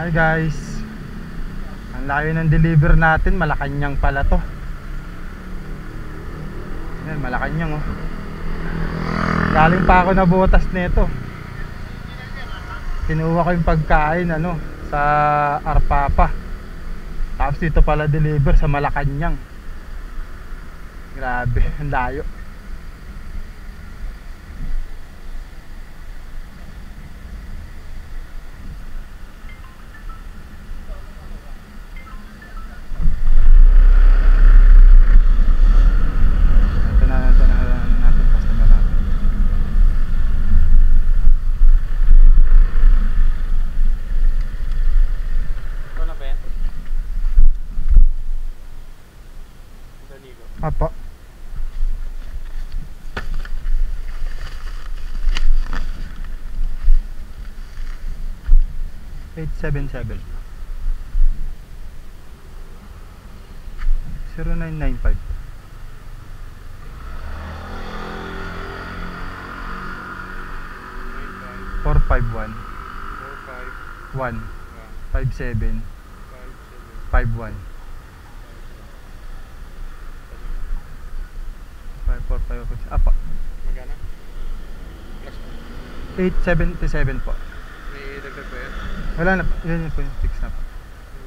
Hi guys, ang layo ng deliver natin. Malacanang pala to. Yan, Malacanang oh. Galing pa ako nabutas nito. Kinuha ko yung pagkain sa Arpapa. Tapos dito pala deliver sa Malacanang. Grabe, ang layo. Apa. Eight 7-7 0995 451 57 51 545 apa. Magana? 877 po. May dagdag ba yan? Wala na po. Yan po yung fix na po.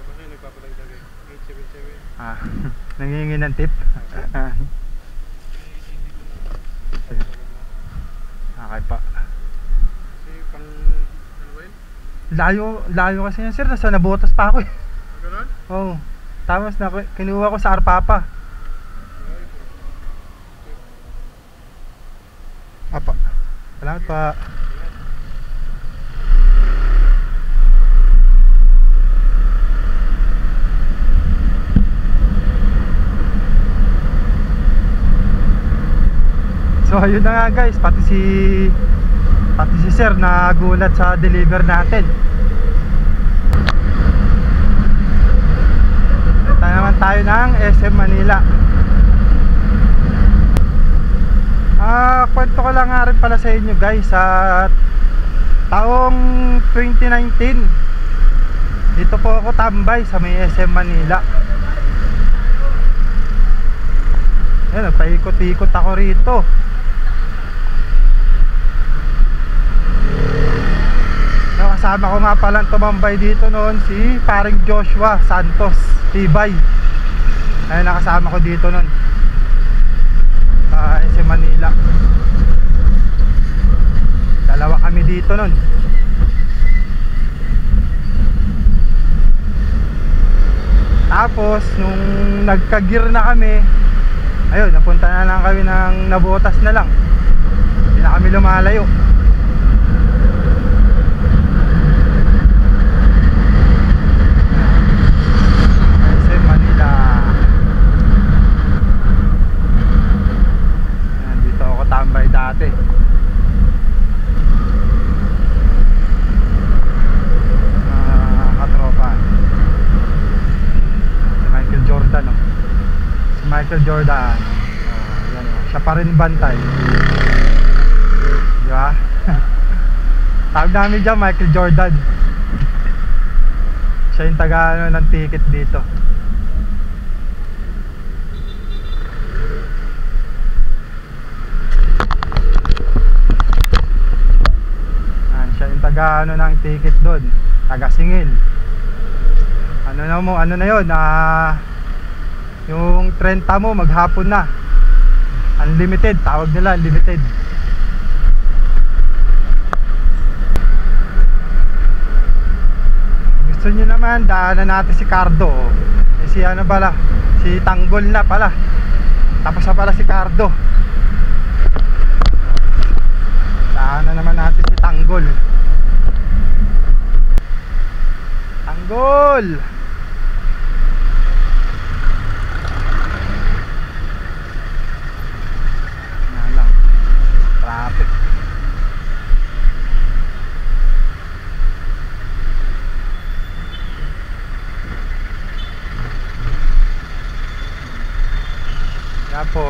Kasi nagpapadagdag eh. 877. Nangihingi ng tip. Okay pa. Kasi pang ano ba yun? Layo kasi yan sir. Nasa nabotas pa ako eh. Ganon? Oo. Tapos kinuha ko sa Arpapa. Apa. Salamat pa. So ayun na nga guys, pati si sir nagulat sa deliver natin. Ito naman tayo ng SM Manila. Kwento ko lang nga rin pala sa inyo guys, sa taong 2019 dito po ako tambay sa may SM Manila. Ayan, nagpaikot-ikot ako rito. Kasama ko nga palang tumambay dito noon si paring Joshua Santos Tibay. Ayun, nakasama ko dito noon sa SM Manila. Dalawa kami dito noon. Tapos nung nagka-gear na kami, ayun, napunta na lang kami ng nabotas na lang. Hindi na kami lumalayo. SM Manila. Dito ako tambay dati. Michael Jordan. Yan, siya pa rin bantay. Di ba? Tawag namin dyan Michael Jordan. Siya yung taga ng ticket dito. Siya yung taga ng ticket doon. Taga singil. Ano na yun? Yung 30 mo maghapon na. Unlimited, tawag nila unlimited. Gusto nyo naman, daanan natin si Cardo. Si ano pala, si Tanggol na pala. Tapos na pala si Cardo. Daanan naman natin si Tanggol. Tanggol! Traffic. Kaya po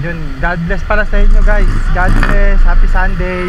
Yun, God bless pala sa inyo guys. God bless, happy Sunday.